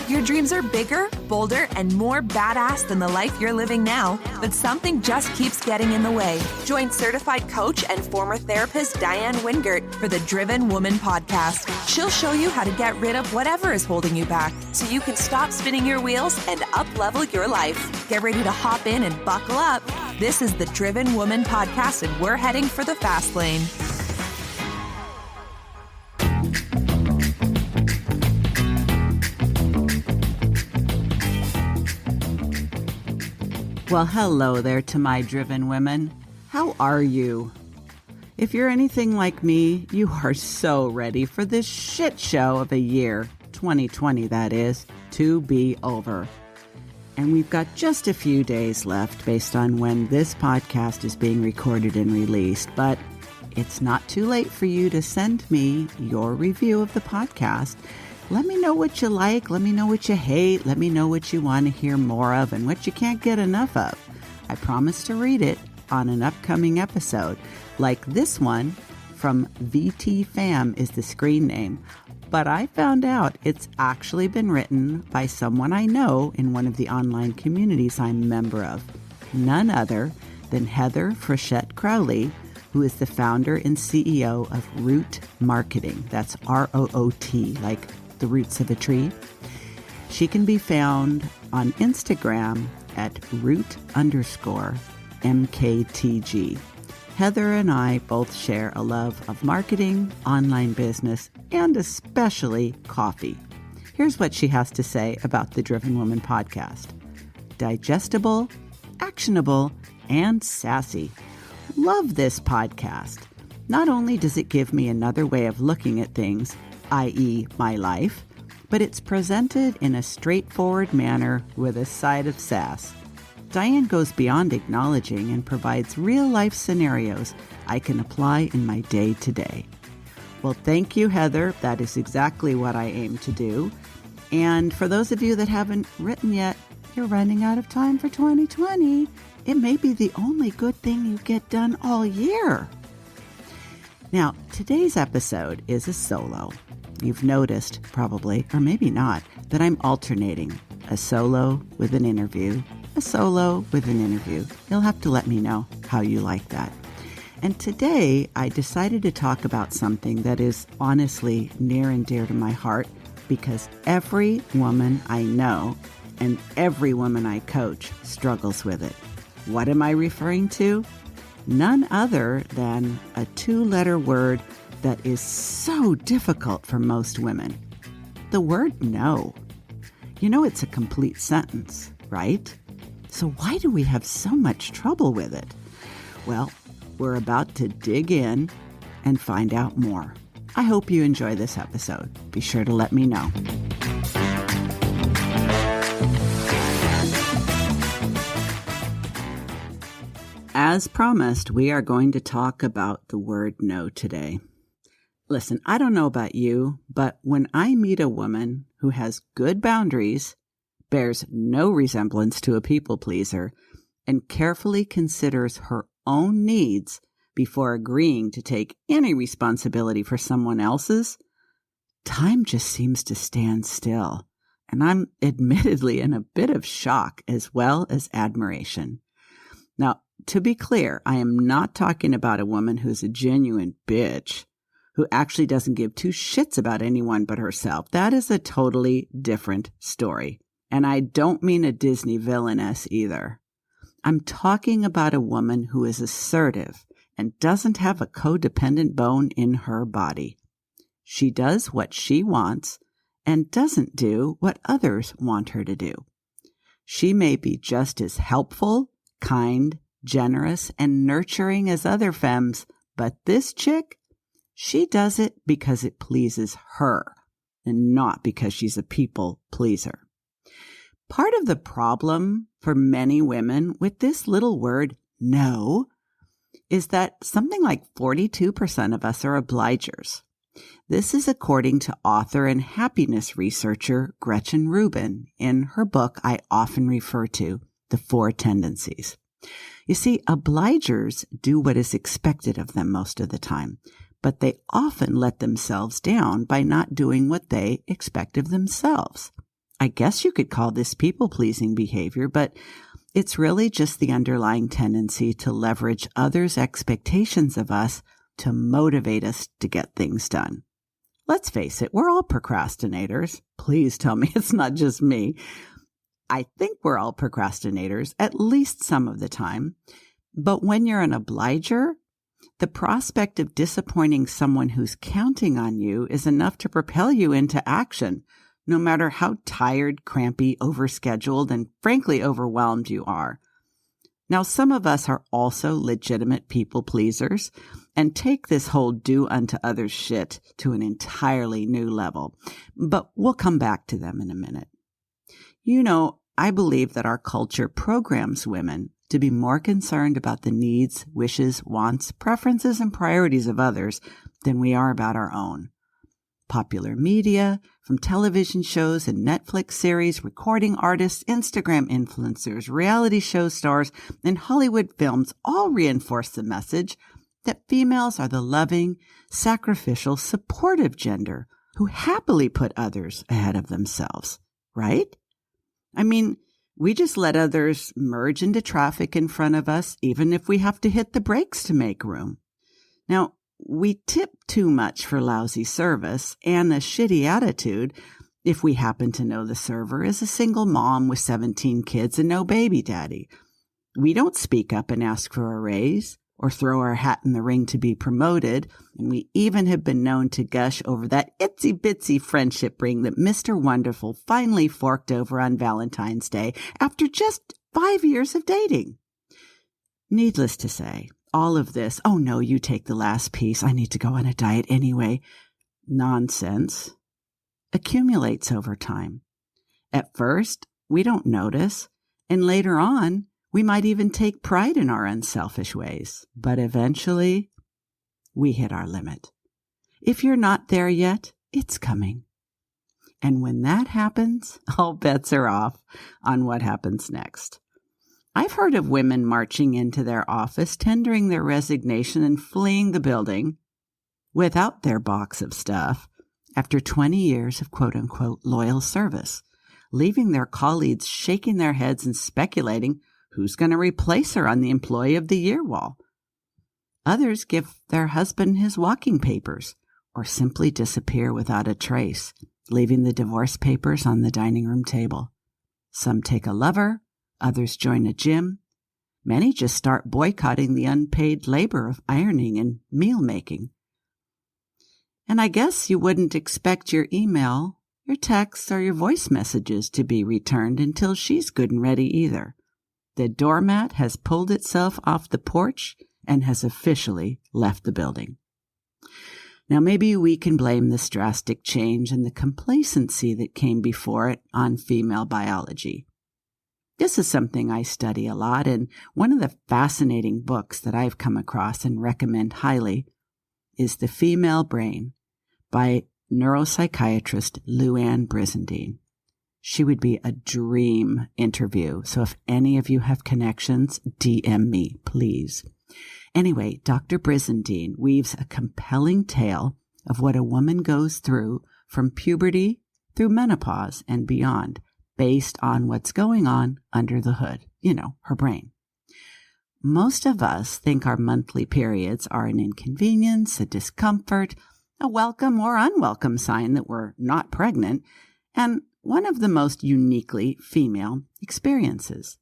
Your dreams are bigger, bolder, and more badass than the life you're living now, but something just keeps getting in the way. Join certified coach and former therapist Diane Wingert for the Driven Woman podcast. She'll show you how to get rid of whatever is holding you back so you can stop spinning your wheels and up-level your life. Get ready to hop in and buckle up. This is the Driven Woman podcast, and we're heading for the fast lane. Well, hello there to my driven women. How are you? If you're anything like me, you are so ready for this shit show of a year, 2020 that is, to be over. And we've got just a few days left based on when this podcast is being recorded and released, but it's not too late for you to send me your review of the podcast. Let me know what you like, let me know what you hate, let me know what you want to hear more of and what you can't get enough of. I promise to read it on an upcoming episode, like this one from VT Fam is the screen name. But I found out it's actually been written by someone I know in one of the online communities I'm a member of. None other than Heather Frechette Crowley, who is the founder and CEO of Root Marketing. That's R-O-O-T, like the roots of a tree. She can be found on Instagram at root_MKTG. Heather and I both share a love of marketing, online business, and especially coffee. Here's what she has to say about the Driven Woman podcast. Digestible, actionable, and sassy. Love this podcast. Not only does it give me another way of looking at things, i.e. my life, but it's presented in a straightforward manner with a side of sass. Diane goes beyond acknowledging and provides real-life scenarios I can apply in my day-to-day. Well, thank you, Heather. That is exactly what I aim to do. And for those of you that haven't written yet, you're running out of time for 2020. It may be the only good thing you get done all year. Now, today's episode is a solo. You've noticed, probably, or maybe not, that I'm alternating a solo with an interview, a solo with an interview. You'll have to let me know how you like that. And today, I decided to talk about something that is honestly near and dear to my heart because every woman I know and every woman I coach struggles with it. What am I referring to? None other than a two-letter word that is so difficult for most women. The word no. You know, it's a complete sentence, right? So why do we have so much trouble with it? Well, we're about to dig in and find out more. I hope you enjoy this episode. Be sure to let me know. As promised, we are going to talk about the word no today. Listen, I don't know about you, but when I meet a woman who has good boundaries, bears no resemblance to a people pleaser, and carefully considers her own needs before agreeing to take any responsibility for someone else's, time just seems to stand still. And I'm admittedly in a bit of shock as well as admiration. Now, to be clear, I am not talking about a woman who's a genuine bitch, who actually doesn't give two shits about anyone but herself. That is a totally different story. And I don't mean a Disney villainess either. I'm talking about a woman who is assertive and doesn't have a codependent bone in her body. She does what she wants and doesn't do what others want her to do. She may be just as helpful, kind, generous, and nurturing as other femmes, but this chick, she does it because it pleases her and not because she's a people pleaser. Part of the problem for many women with this little word, no, is that something like 42% of us are obligers. This is according to author and happiness researcher Gretchen Rubin in her book I often refer to, The Four Tendencies. You see, obligers do what is expected of them most of the time, but they often let themselves down by not doing what they expect of themselves. I guess you could call this people-pleasing behavior, but it's really just the underlying tendency to leverage others' expectations of us to motivate us to get things done. Let's face it, we're all procrastinators. Please tell me it's not just me. I think we're all procrastinators, at least some of the time. But when you're an obliger, the prospect of disappointing someone who's counting on you is enough to propel you into action, no matter how tired, crampy, overscheduled, and frankly overwhelmed you are. Now, some of us are also legitimate people pleasers and take this whole do unto others shit to an entirely new level, but we'll come back to them in a minute. You know, I believe that our culture programs women to be more concerned about the needs, wishes, wants, preferences, and priorities of others than we are about our own. Popular media, from television shows and Netflix series, recording artists, Instagram influencers, reality show stars, and Hollywood films all reinforce the message that females are the loving, sacrificial, supportive gender who happily put others ahead of themselves, right? I mean, we just let others merge into traffic in front of us, even if we have to hit the brakes to make room. Now, we tip too much for lousy service and a shitty attitude if we happen to know the server is a single mom with 17 kids and no baby daddy. We don't speak up and ask for a raise or throw our hat in the ring to be promoted, and we even have been known to gush over that itsy-bitsy friendship ring that Mr. Wonderful finally forked over on Valentine's Day after just 5 years of dating. Needless to say, all of this, "Oh no, you take the last piece, I need to go on a diet anyway," nonsense accumulates over time. At first, we don't notice, and later on, we might even take pride in our unselfish ways. But eventually, we hit our limit. If you're not there yet, it's coming. And when that happens, all bets are off on what happens next. I've heard of women marching into their office, tendering their resignation and fleeing the building without their box of stuff after 20 years of quote-unquote loyal service, leaving their colleagues shaking their heads and speculating who's going to replace her on the Employee of the Year wall. Others give their husband his walking papers or simply disappear without a trace, leaving the divorce papers on the dining room table. Some take a lover, others join a gym. Many just start boycotting the unpaid labor of ironing and meal making. And I guess you wouldn't expect your email, your texts, or your voice messages to be returned until she's good and ready either. The doormat has pulled itself off the porch and has officially left the building. Now, maybe we can blame this drastic change and the complacency that came before it on female biology. This is something I study a lot, and one of the fascinating books that I've come across and recommend highly is The Female Brain by neuropsychiatrist Luann Brizendine. She would be a dream interview, so if any of you have connections, DM me, please. Anyway, Dr. Brizendine weaves a compelling tale of what a woman goes through from puberty through menopause and beyond, based on what's going on under the hood, her brain. Most of us think our monthly periods are an inconvenience, a discomfort, a welcome or unwelcome sign that we're not pregnant, and one of the most uniquely female experiences.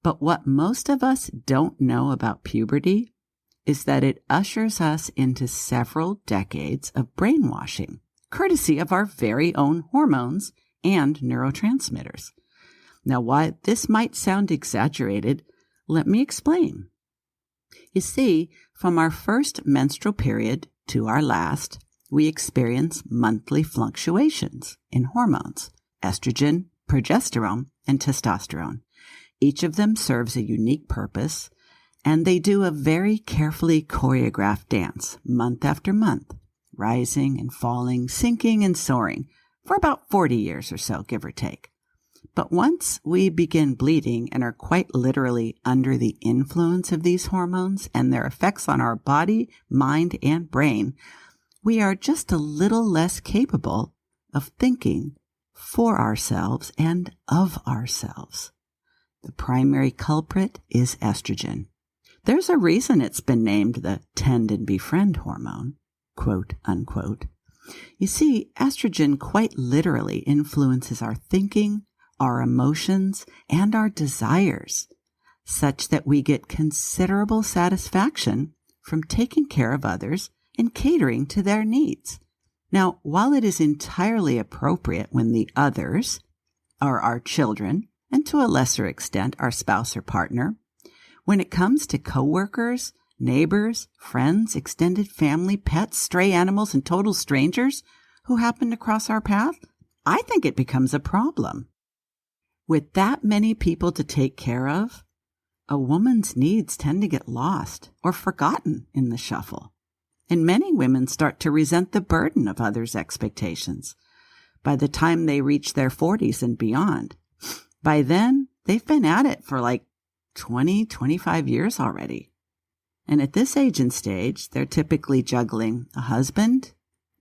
But what most of us don't know about puberty is that it ushers us into several decades of brainwashing, courtesy of our very own hormones and neurotransmitters. Now, while this might sound exaggerated, let me explain. You see, from our first menstrual period to our last, we experience monthly fluctuations in hormones, estrogen, progesterone, and testosterone. Each of them serves a unique purpose, and they do a very carefully choreographed dance month after month, rising and falling, sinking and soaring, for about 40 years or so, give or take. But once we begin bleeding and are quite literally under the influence of these hormones and their effects on our body, mind, and brain, we are just a little less capable of thinking for ourselves and of ourselves. The primary culprit is estrogen. There's a reason it's been named the tend and befriend hormone, quote unquote. You see, estrogen quite literally influences our thinking, our emotions, and our desires, such that we get considerable satisfaction from taking care of others and catering to their needs. Now, while it is entirely appropriate when the others are our children, and to a lesser extent our spouse or partner, when it comes to coworkers, neighbors, friends, extended family, pets, stray animals, and total strangers who happen to cross our path, I think it becomes a problem. With that many people to take care of, a woman's needs tend to get lost or forgotten in the shuffle. And many women start to resent the burden of others' expectations by the time they reach their 40s and beyond. By then, they've been at it for like 20, 25 years already. And at this age and stage, they're typically juggling a husband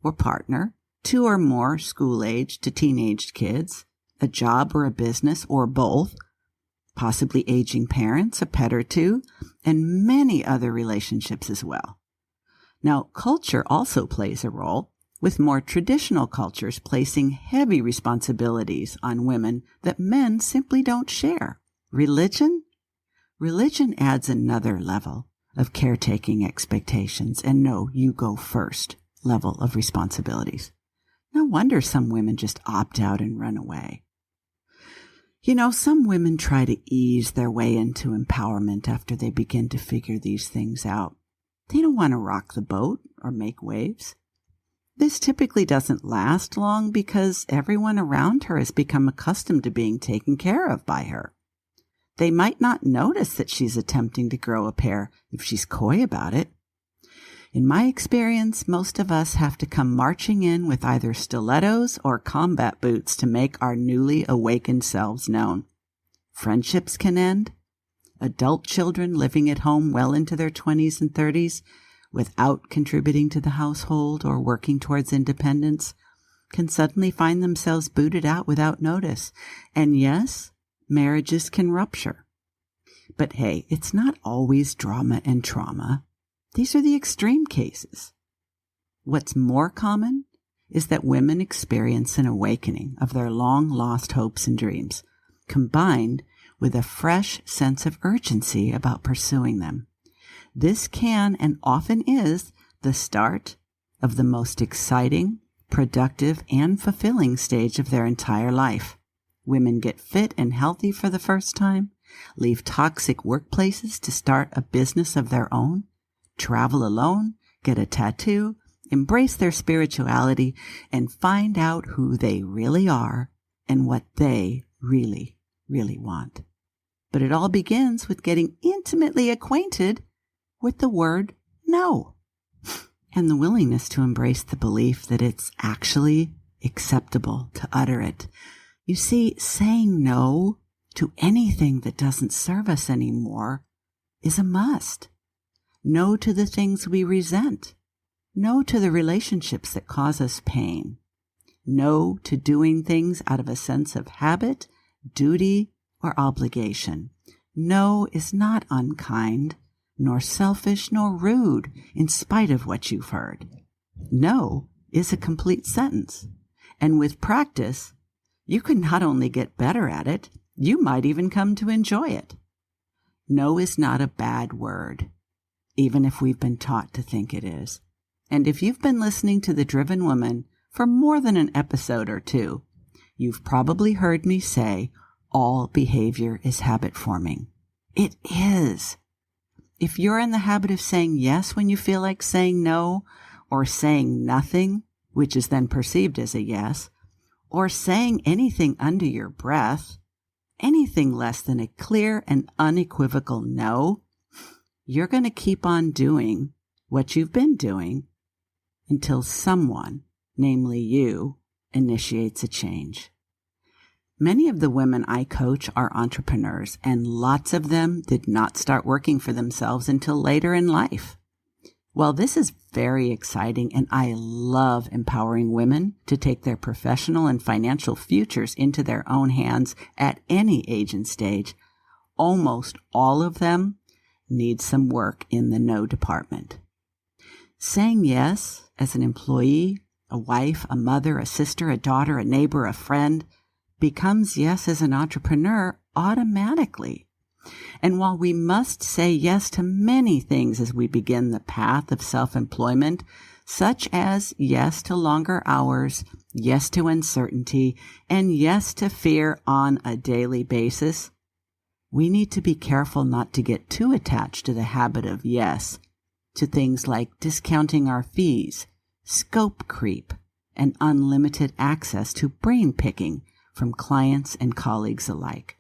or partner, 2 or more school-age to teenaged kids, a job or a business or both, possibly aging parents, a pet or 2, and many other relationships as well. Now, culture also plays a role, with more traditional cultures placing heavy responsibilities on women that men simply don't share. Religion? Religion adds another level of caretaking expectations and no, you go first level of responsibilities. No wonder some women just opt out and run away. You know, some women try to ease their way into empowerment after they begin to figure these things out. They don't want to rock the boat or make waves. This typically doesn't last long because everyone around her has become accustomed to being taken care of by her. They might not notice that she's attempting to grow a pair if she's coy about it. In my experience, most of us have to come marching in with either stilettos or combat boots to make our newly awakened selves known. Friendships can end. Adult children living at home well into their 20s and 30s without contributing to the household or working towards independence can suddenly find themselves booted out without notice. And yes, marriages can rupture. But hey, it's not always drama and trauma. These are the extreme cases. What's more common is that women experience an awakening of their long-lost hopes and dreams, combined with a fresh sense of urgency about pursuing them. This can and often is the start of the most exciting, productive, and fulfilling stage of their entire life. Women get fit and healthy for the first time, leave toxic workplaces to start a business of their own, travel alone, get a tattoo, embrace their spirituality, and find out who they really are and what they really, really want. But it all begins with getting intimately acquainted with the word no, and the willingness to embrace the belief that it's actually acceptable to utter it. You see, saying no to anything that doesn't serve us anymore is a must. No to the things we resent. No to the relationships that cause us pain. No to doing things out of a sense of habit, duty, or obligation. No is not unkind, nor selfish, nor rude, in spite of what you've heard. No is a complete sentence. And with practice, you can not only get better at it, you might even come to enjoy it. No is not a bad word, even if we've been taught to think it is. And if you've been listening to The Driven Woman for more than an episode or 2, you've probably heard me say all behavior is habit forming. It is. If you're in the habit of saying yes when you feel like saying no, or saying nothing, which is then perceived as a yes, or saying anything under your breath, anything less than a clear and unequivocal no, you're going to keep on doing what you've been doing until someone, namely you, initiates a change. Many of the women I coach are entrepreneurs, and lots of them did not start working for themselves until later in life. Well, this is very exciting, and I love empowering women to take their professional and financial futures into their own hands at any age and stage. Almost all of them need some work in the no department. Saying yes as an employee, a wife, a mother, a sister, a daughter, a neighbor, a friend, becomes yes as an entrepreneur automatically. And while we must say yes to many things as we begin the path of self-employment, such as yes to longer hours, yes to uncertainty, and yes to fear on a daily basis, we need to be careful not to get too attached to the habit of yes to things like discounting our fees, scope creep, and unlimited access to brain picking from clients and colleagues alike.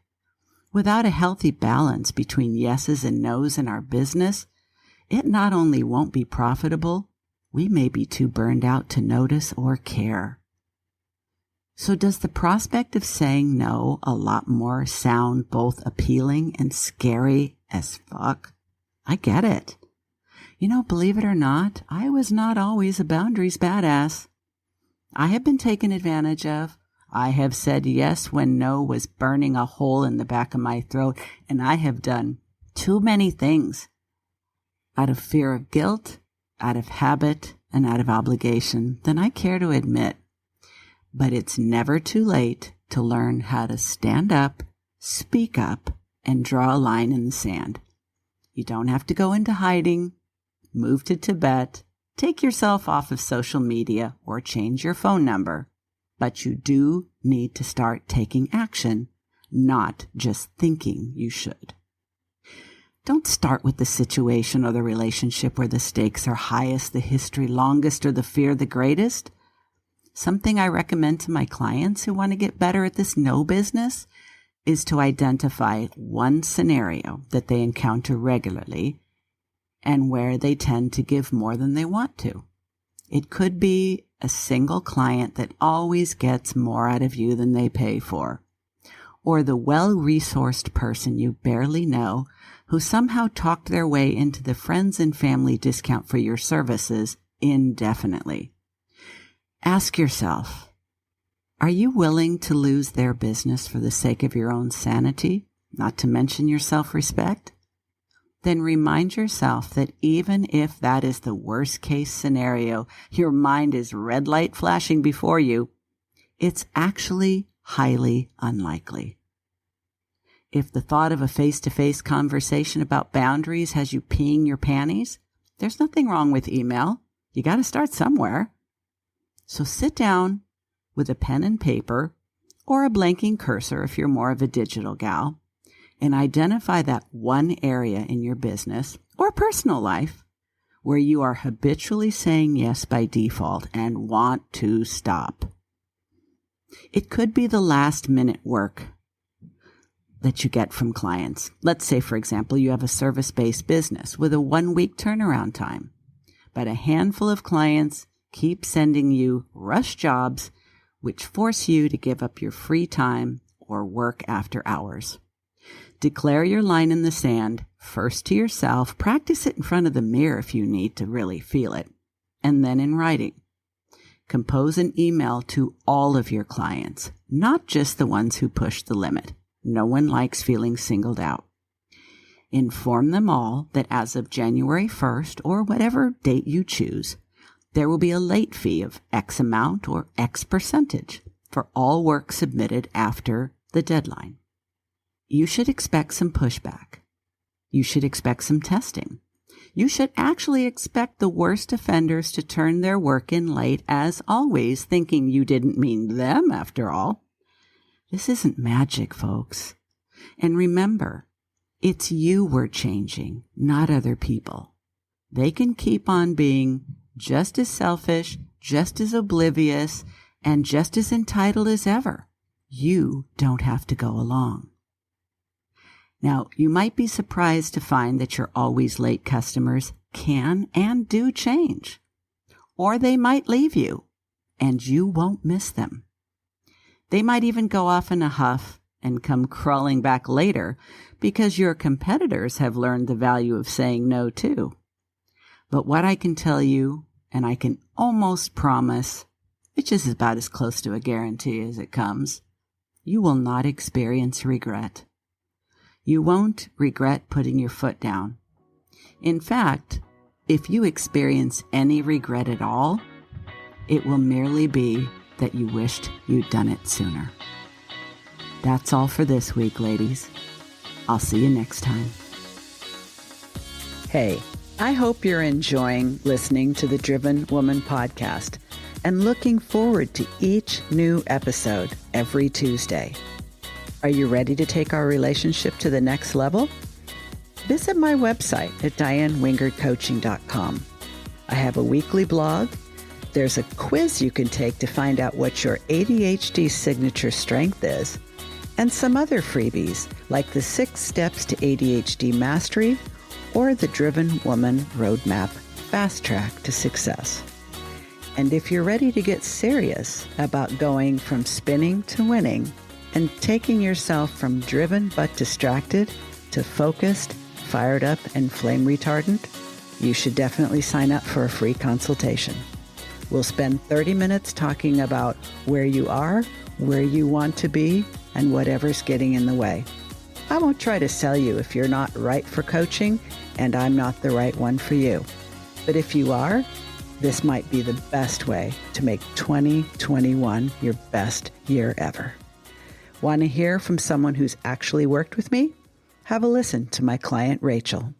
Without a healthy balance between yeses and nos in our business, it not only won't be profitable, we may be too burned out to notice or care. So does the prospect of saying no a lot more sound both appealing and scary as fuck? I get it. You know, believe it or not, I was not always a boundaries badass. I have been taken advantage of. I have said yes when no was burning a hole in the back of my throat, and I have done too many things out of fear of guilt, out of habit, and out of obligation than I care to admit. But it's never too late to learn how to stand up, speak up, and draw a line in the sand. You don't have to go into hiding, move to Tibet, take yourself off of social media, or change your phone number. But you do need to start taking action, not just thinking you should. Don't start with the situation or the relationship where the stakes are highest, the history longest, or the fear the greatest. Something I recommend to my clients who want to get better at this no business is to identify one scenario that they encounter regularly and where they tend to give more than they want to. It could be a single client that always gets more out of you than they pay for, or the well-resourced person you barely know who somehow talked their way into the friends and family discount for your services indefinitely. Ask yourself, are you willing to lose their business for the sake of your own sanity, not to mention your self-respect? Then remind yourself that even if that is the worst case scenario, your mind is red light flashing before you, it's actually highly unlikely. If the thought of a face-to-face conversation about boundaries has you peeing your panties, there's nothing wrong with email. You got to start somewhere. So sit down with a pen and paper or a blanking cursor if you're more of a digital gal, and identify that one area in your business or personal life where you are habitually saying yes by default and want to stop. It could be the last-minute work that you get from clients. Let's say, for example, you have a service-based business with a 1-week turnaround time, but a handful of clients keep sending you rush jobs which force you to give up your free time or work after hours. Declare your line in the sand, first to yourself, practice it in front of the mirror if you need to really feel it, and then in writing. Compose an email to all of your clients, not just the ones who push the limit. No one likes feeling singled out. Inform them all that as of January 1st, or whatever date you choose, there will be a late fee of X amount or X percentage for all work submitted after the deadline. You should expect some pushback. You should expect some testing. You should actually expect the worst offenders to turn their work in late, as always, thinking you didn't mean them after all. This isn't magic, folks. And remember, it's you we're changing, not other people. They can keep on being just as selfish, just as oblivious, and just as entitled as ever. You don't have to go along. Now, you might be surprised to find that your always late customers can and do change. Or they might leave you, and you won't miss them. They might even go off in a huff and come crawling back later because your competitors have learned the value of saying no too. But what I can tell you, and I can almost promise, which is about as close to a guarantee as it comes, you will not experience regret. You won't regret putting your foot down. In fact, if you experience any regret at all, it will merely be that you wished you'd done it sooner. That's all for this week, ladies. I'll see you next time. Hey, I hope you're enjoying listening to the Driven Woman podcast and looking forward to each new episode every Tuesday. Are you ready to take our relationship to the next level? Visit my website at dianewingertcoaching.com. I have a weekly blog. There's a quiz you can take to find out what your ADHD signature strength is, and some other freebies like the 6 Steps to ADHD Mastery or the Driven Woman Roadmap Fast Track to Success. And if you're ready to get serious about going from spinning to winning and taking yourself from driven but distracted to focused, fired up, and flame retardant, you should definitely sign up for a free consultation. We'll spend 30 minutes talking about where you are, where you want to be, and whatever's getting in the way. I won't try to sell you if you're not right for coaching and I'm not the right one for you. But if you are, this might be the best way to make 2021 your best year ever. Want to hear from someone who's actually worked with me? Have a listen to my client, Rachel.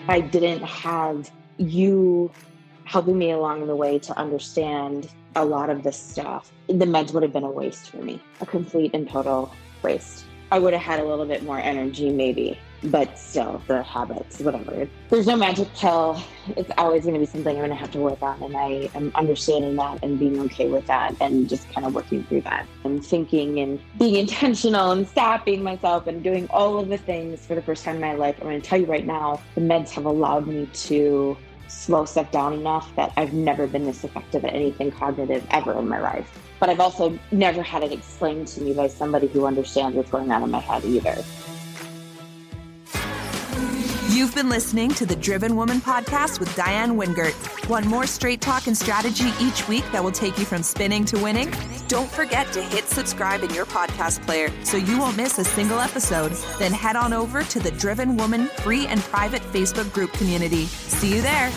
I didn't have you helping me along the way to understand a lot of this stuff. The meds would have been a waste for me, a complete and total waste. I would have had a little bit more energy maybe, but still the habits, whatever. There's no magic pill. It's always going to be something I'm going to have to work on. And I am understanding that and being okay with that and just kind of working through that and thinking and being intentional and stopping myself and doing all of the things for the first time in my life. I'm going to tell you right now, the meds have allowed me to slow stuff down enough that I've never been this effective at anything cognitive ever in my life. But I've also never had it explained to me by somebody who understands what's going on in my head either. You've been listening to the Driven Woman podcast with Diane Wingert. Want more straight talk and strategy each week that will take you from spinning to winning? Don't forget to hit subscribe in your podcast player so you won't miss a single episode. Then head on over to the Driven Woman free and private Facebook group community. See you there.